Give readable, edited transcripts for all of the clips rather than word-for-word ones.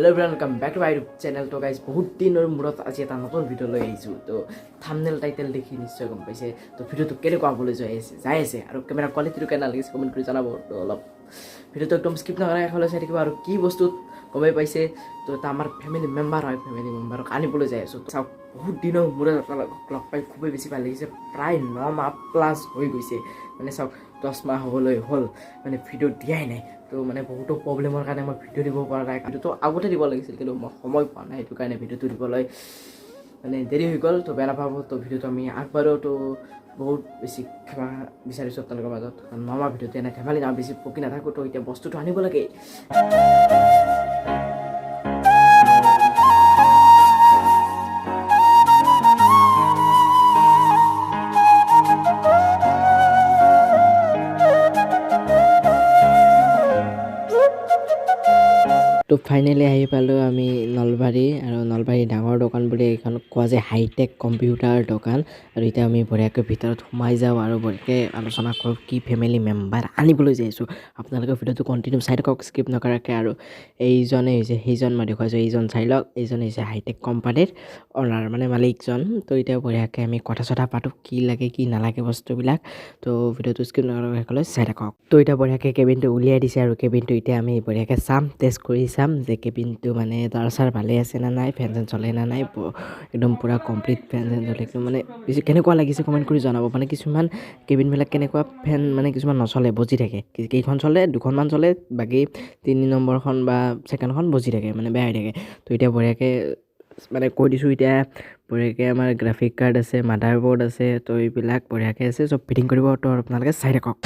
Hello everyone welcome back to my YouTube channel. तो guys बहुत दिনৰ মূৰত আজি এটা নতুন ভিডিঅ' লৈ আহিছোঁ। তো থাম্বনেল টাইটেল দেখি নিশ্চয় গম পাইছে। তো ভিডিঅ'টো কেনেকুৱা হ'বলৈ যাই আছে আৰু কেমেৰা কোৱালিটিটো কেনে লাগিছে কমেণ্ট কৰি জনাব। তো অলপ ভিডিঅ'টো একদম স্কিপ নকৰাকৈ শেষলৈ চাই থাকিব। আৰু কি বস্তুত গমেই পাইছে, তো এটা আমাৰ ফেমিলি মেম্বাৰ হয়, ফেমিলি মেম্বাৰক আনিবলৈ যাই আছোঁ। চাওক বহুত দিনৰ মূৰত আপোনালোকক লগ পাই খুবেই বেছি ভাল লাগিছে। প্ৰায় 9 মাহ প্লাছ হৈ গৈছে, মানে চাওক 10 মাহ হ'বলৈ হ'ল মানে ভিডিঅ' দিয়াই নাই। তো মানে বহুতো প্ৰব্লেমৰ কাৰণে মই ভিডিঅ' দিব পৰা নাই। ভিডিঅ'টো আগতে দিব লাগিছিল কিন্তু মই সময় পোৱা নাই, সেইটো কাৰণে ভিডিঅ'টো দিবলৈ মানে দেৰি হৈ গ'ল। তো বেয়া নাপাব। তো ভিডিঅ'টো আমি আগবাৰো তো বহুত বেছি ক্ষমা বিচাৰিছোঁ আপোনালোকৰ মাজত। কাৰণ 9 মাহ ভিডিঅ'টো এনে ধেমালি না বেছি পকি নাথাকোঁ। তো এতিয়া বস্তুটো আনিব লাগে। তো ফাইনেলি আহি পালোঁ আমি নলবাৰী। আৰু নলবাৰী ডাঙৰ দোকান বুলি এইখন কোৱা যায়, হাইটেক কম্পিউটাৰ দোকান। আৰু এতিয়া আমি বঢ়িয়াকৈ ভিতৰত সোমাই যাওঁ আৰু বঢ়িয়াকৈ আলোচনা কৰোঁ কি ফেমিলি মেম্বাৰ আনিবলৈ যাই আছোঁ। আপোনালোকে ভিডিঅ'টো কণ্টিনিউ চাই থাকক স্কিপ নকৰাকৈ। আৰু এইজনে হৈছে সেইজন, মই দেখুৱাইছোঁ এইজন চাই লওক। এইজন হৈছে হাইটেক কোম্পানীৰ অনাৰ মানে মালিকজন। তো এতিয়া বঢ়িয়াকৈ আমি কথা চথা পাতোঁ কি লাগে কি নালাগে বস্তুবিলাক। তো ভিডিঅ'টো স্কিপ নকৰাকৈ শেষলৈ চাই থাকক। তো এতিয়া বঢ়িয়াকৈ কেবিনটো উলিয়াই দিছে আৰু কেবিনটো এতিয়া আমি বঢ়িয়াকৈ চাম, টেষ্ট কৰি চাম যে কেবিনটো মানে তাৰ চাৰ ভালে আছে নে নাই, ফেন চেন চলে নে নাই। একদম পূৰা কমপ্লিট ফেন চেন চলে। একদম মানে বেছি কেনেকুৱা লাগিছে কমেণ্ট কৰি জনাব। মানে কিছুমান কেবিনবিলাক কেনেকুৱা ফেন মানে কিছুমান নচলে, বজি থাকে। কেইখন চলে, 2খনমান চলে, বাকী 3 নম্বৰখন বা ছেকেণ্ডখন বজি থাকে, মানে বেয়া হৈ থাকে। তো এতিয়া বঢ়িয়াকৈ মানে কৈ দিছোঁ। এতিয়া বঢ়িয়াকৈ আমাৰ গ্ৰাফিক কাৰ্ড আছে, মাডাৰ বৰ্ড আছে, তো এইবিলাক বঢ়িয়াকৈ আছে, চব ফিটিং কৰিব। তো আপোনালোকে চাই থাকক।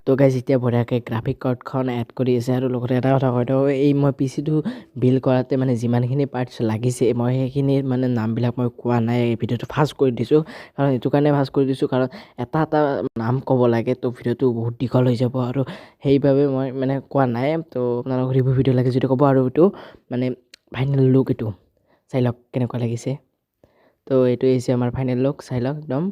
তো গাইজ এতিয়া বঢ়িয়াকৈ গ্ৰাফিক কাৰ্ডখন এড কৰি আছে। আৰু লগতে এটা কথা কয়, তো এই মই পিচিটো বিল্ড কৰাতে মানে যিমানখিনি পাৰ্টছ লাগিছে মই সেইখিনিৰ মানে নামবিলাক মই কোৱা নাই, এই ভিডিঅ'টো ফাৰ্ষ্ট কৰি দিছোঁ। কাৰণ এইটো কাৰণে ফাৰ্ষ্ট কৰি দিছোঁ কাৰণ এটা এটা নাম ক'ব লাগে, তো ভিডিঅ'টো বহুত দীঘল হৈ যাব। আৰু সেইবাবে মই মানে কোৱা নাই। তো আপোনালোকক ৰিভিউ ভিডিঅ' লাগে যদি ক'ব। আৰু এইটো মানে ফাইনেল লুক, এইটো চাই লওক কেনেকুৱা লাগিছে। তো এইটো হৈছে আমাৰ ফাইনেল লুক, চাই লওক একদম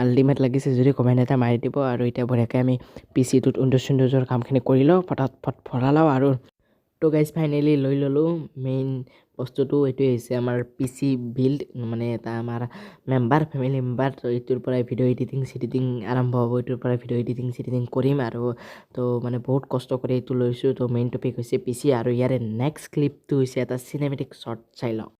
আল্টিমেট লাগিছে যদি কমেণ্ট এটা মাৰি দিব। আৰু এতিয়া বঢ়িয়াকৈ আমি পিচিটোত উইণ্ড'জৰ কামখিনি কৰি লওঁ, ফটাফট ভৰাই লওঁ। আৰু তো গাইজ ফাইনেলি লৈ ল'লোঁ মেইন বস্তুটো। এইটোৱে হৈছে আমাৰ পিচি বিল্ড, মানে এটা আমাৰ মেম্বাৰ, ফেমিলি মেম্বাৰ। তো এইটোৰ পৰাই ভিডিঅ' এডিটিং আৰম্ভ হ'ব। এইটোৰ পৰাই ভিডিঅ' এডিটিং কৰিম। আৰু তো মানে বহুত কষ্ট কৰি এইটো লৈছোঁ। তো মেইন টপিক হৈছে পিচি। আৰু ইয়াৰে নেক্সট ক্লিপটো হৈছে এটা চিনেমেটিক শ্বট, চাই লওক।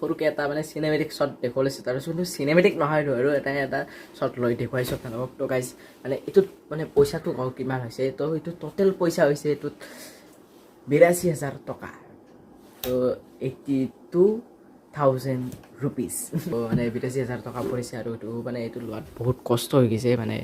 সৰুকৈ এটা মানে চিনেমেটিক শ্বট দেখুৱাইছোঁ। তাৰপিছত চিনেমেটিক নহয় আৰু এটা শ্বট লৈ দেখুৱাইছোঁ আপোনালোকক। তো গাইজ মানে এইটোত মানে পইচাটো কওঁ কিমান হৈছে। তো এইটো টোটেল পইচা হৈছে এইটোত 82,000 টকা। তো 82,000 ৰুপিজ। তো মানে 82,000 টকা পৰিছে। আৰু এইটো মানে এইটো লোৱাত বহুত কষ্ট হৈ গৈছে। মানে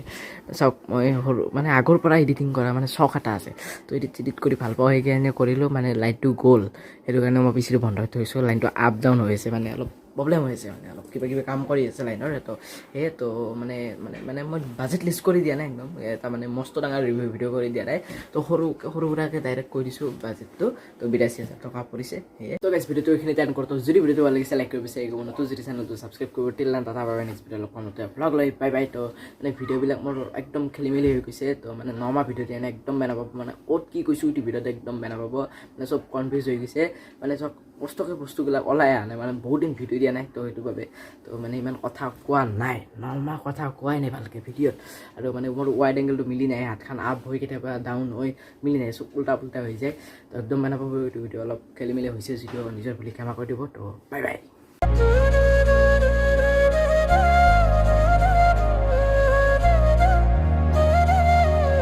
চাওক মই সৰু মানে আগৰ পৰা এডিটিং কৰা মানে চখ এটা আছে। তো এডিট কৰি ভাল পাওঁ, সেইকাৰণে কৰিলোঁ। মানে লাইটটো গ'ল, সেইটো কাৰণে মই পিচিটো বন্ধ হৈ থৈছোঁ। লাইনটো আপ ডাউন হৈ আছে, মানে অলপ প্ৰব্লেম হৈ আছে, মানে অলপ কিবা কাম কৰি আছে লাইনৰ। তো সেয়ে তো মানে মই বাজেট লিষ্ট কৰি দিয়া নাই একদম, এটা মানে মস্ত ডাঙৰ ৰিভিউ ভিডিঅ' কৰি দিয়া নাই। তো সৰু সুৰাকৈ ডাইৰেক্ট কৈ দিছোঁ বাজেটটো। তো 82,000 টকা পৰিছে সেয়ে। তো গাইজ ভিডিঅ'টো এইখিনিতে এণ্ড কৰোঁ। যদি ভিডিঅ'টো ভাল লাগিছে লাইক কৰিব বিচাৰিব, নতুন যদি চেনেলটো ছাবস্ক্ৰাইব কৰিব। Till then tata bye bye, next video' লগ পাম নতুন ভ্লগ লৈ, বাই বাই। তো মানে ভিডিঅ'বিলাক মোৰ একদম খেলি মেলি হৈ গৈছে। তো মানে 9 মাহ ভিডিঅ' দিয়া নাই, একদম বেয়া নাপাব। মানে ক'ত কি কৈছোঁ ভিডিঅ'ত একদম বেয়া নাপাব, মানে চব কনফিউজ হৈ গৈছে। মানে চব মস্তকে বস্তুবিলাক ওলাই আনে মানে বহুত দিন ভিডিঅ' দিয়া নাই তো সেইটো বাবে তো মানে ইমান কথা কোৱা নাই নৰ্মাল কথা কোৱাই নাই ভালকৈ ভিডিঅ'ত আৰু মানে মোৰ ৱাইড এংগেলটো মিলি নাই হাতখন আপ হৈ কেতিয়াবা ডাউন হৈ মিলি নাই চব উল্টা পুল্টা হৈ যায় তো একদম মানে এইটো ভিডিঅ' অলপ খেলি মেলি হৈছে যদিও নিজৰ বুলি ক্ষমা কৰি দিব তো বাই বাই